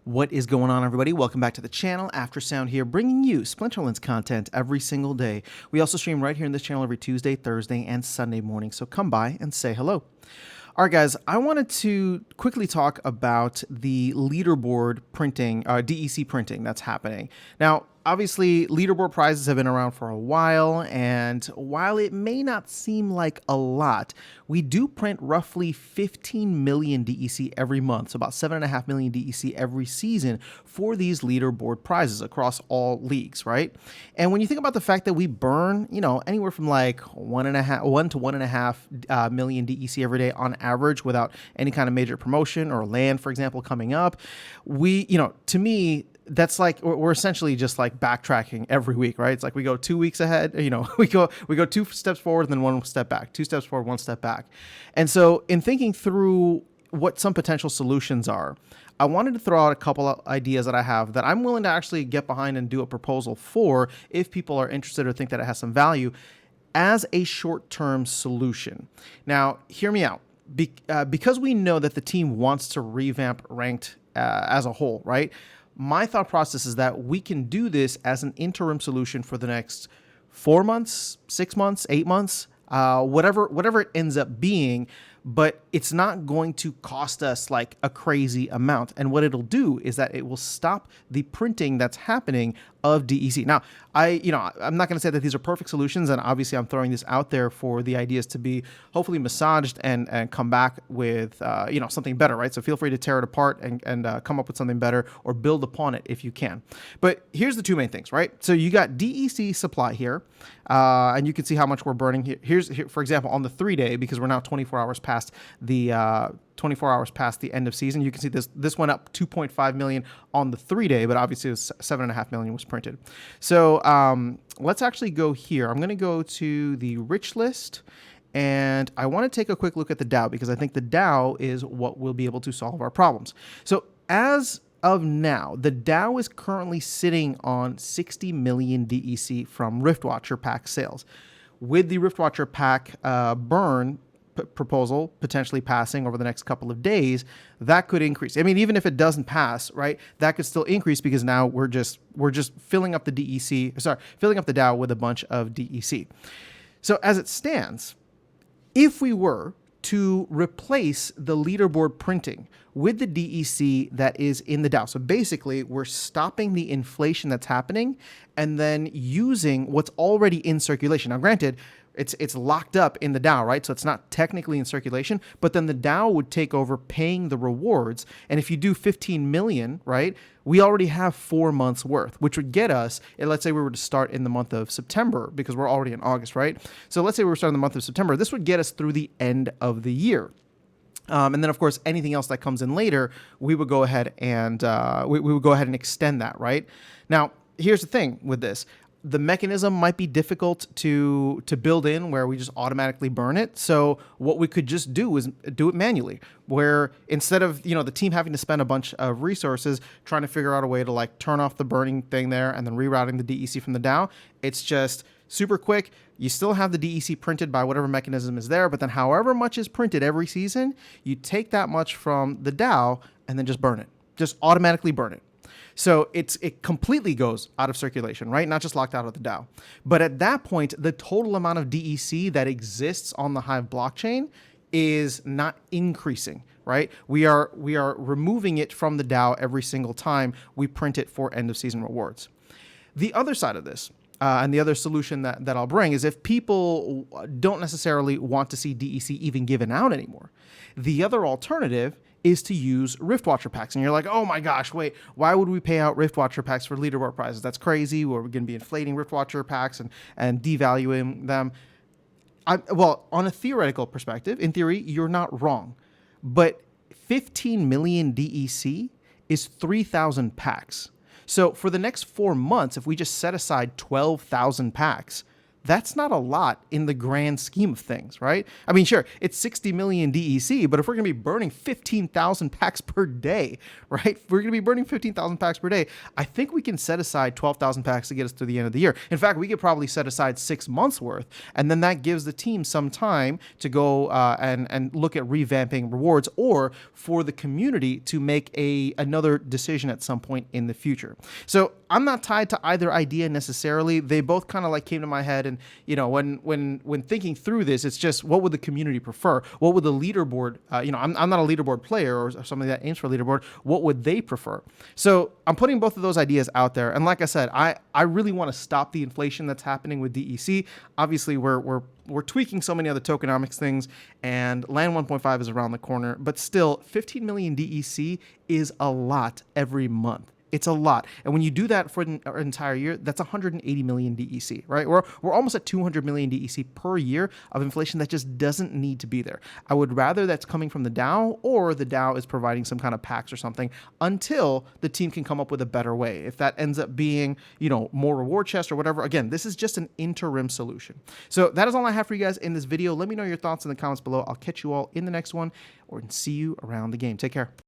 What is going on, everybody? Welcome back to the channel. After Sound here, bringing you Splinterlands content every single day. We also stream right here in this channel every Tuesday, Thursday, and Sunday morning, so come by and say hello. All right, guys, I wanted to quickly talk about the leaderboard printing, DEC printing that's happening. Now, obviously, leaderboard prizes have been around for a while, and while it may not seem like a lot, we do print roughly 15 million DEC every month, so about 7.5 million DEC every season for these leaderboard prizes across all leagues, right? And when you think about the fact that we burn, anywhere from like 1 to 1.5 million DEC every day on average without any kind of major promotion or land, for example, coming up, to me, that's like we're essentially just like backtracking every week, right? It's like we go 2 weeks ahead, we go 2 steps forward and then 1 step back, 2 steps forward, 1 step back. And so in thinking through what some potential solutions are, I wanted to throw out a couple of ideas that I have that I'm willing to actually get behind and do a proposal for if people are interested or think that it has some value as a short-term solution. Now, hear me out. Because we know that the team wants to revamp ranked as a whole, right? My thought process is that we can do this as an interim solution for the next 4 months, 6 months, 8 months, whatever it ends up being, but it's not going to cost us like a crazy amount. And what it'll do is that it will stop the printing that's happening of DEC. Now, I'm not going to say that these are perfect solutions, and obviously I'm throwing this out there for the ideas to be hopefully massaged and come back with something better, right? So feel free to tear it apart and come up with something better or build upon it if you can. But here's the two main things, right? So you got DEC supply here, and you can see how much we're burning here. Here's, for example, on the 3-day, because we're now 24 hours past the 24 hours past the end of season. You can see this went up 2.5 million on the 3-day, but obviously it was 7.5 million was printed. So let's actually go here. I'm going to go to the rich list, and I want to take a quick look at the DAO because I think the DAO is what will be able to solve our problems. So as of now, the DAO is currently sitting on 60 million DEC from Riftwatcher pack sales. With the Riftwatcher pack burn proposal potentially passing over the next couple of days, that could increase. I mean, even if it doesn't pass, right, that could still increase because now we're just filling up the filling up the DAO with a bunch of DEC. So as it stands, if we were to replace the leaderboard printing with the DEC that is in the DAO. So basically, we're stopping the inflation that's happening and then using what's already in circulation. Now, granted, it's locked up in the DAO, right? So it's not technically in circulation, but then the DAO would take over paying the rewards. And if you do 15 million, right, we already have 4 months worth, which would get us, let's say we were to start in the month of September, because we're already in August, right? So let's say we were starting the month of September. This would get us through the end of the year. And then, of course, anything else that comes in later, we would go ahead and we would go ahead and extend that, right? Now, here's the thing with this. The mechanism might be difficult to build in where we just automatically burn it. So what we could just do is do it manually, where instead of, the team having to spend a bunch of resources trying to figure out a way to like turn off the burning thing there and then rerouting the DEC from the DAO, it's just super quick. You still have the DEC printed by whatever mechanism is there, but then however much is printed every season, you take that much from the DAO and then just burn it. Just automatically burn it. So it completely goes out of circulation, right? Not just locked out of the DAO. But at that point, the total amount of DEC that exists on the Hive blockchain is not increasing, right? We are removing it from the DAO every single time we print it for end of season rewards. The other side of this, and the other solution that I'll bring is if people don't necessarily want to see DEC even given out anymore, the other alternative is to use Riftwatcher packs. And you're like, oh my gosh, wait, why would we pay out Riftwatcher packs for leaderboard prizes? That's crazy. We're going to be inflating Riftwatcher packs and devaluing them. Well, on a theoretical perspective, in theory, you're not wrong. But 15 million DEC is 3,000 packs. So for the next 4 months, if we just set aside 12,000 packs, That's not a lot in the grand scheme of things, right? I mean, sure, it's 60 million DEC, but if we're going to be burning 15,000 packs per day, right? If we're going to be burning 15,000 packs per day, I think we can set aside 12,000 packs to get us to the end of the year. In fact, we could probably set aside 6 months worth, and then that gives the team some time to go and look at revamping rewards, or for the community to make another decision at some point in the future. So I'm not tied to either idea necessarily. They both kind of like came to my head, and when thinking through this, it's just, what would the community prefer? What would the leaderboard? I'm not a leaderboard player or something that aims for a leaderboard. What would they prefer? So I'm putting both of those ideas out there, and like I said, I really want to stop the inflation that's happening with DEC. Obviously, we're tweaking so many other tokenomics things, and LAN 1.5 is around the corner, but still, 15 million DEC is a lot every month. It's a lot. And when you do that for an entire year, that's 180 million DEC, right? We're almost at 200 million DEC per year of inflation that just doesn't need to be there. I would rather that's coming from the DAO, or the DAO is providing some kind of packs or something until the team can come up with a better way. If that ends up being, more reward chests or whatever, again, this is just an interim solution. So that is all I have for you guys in this video. Let me know your thoughts in the comments below. I'll catch you all in the next one, or see you around the game. Take care.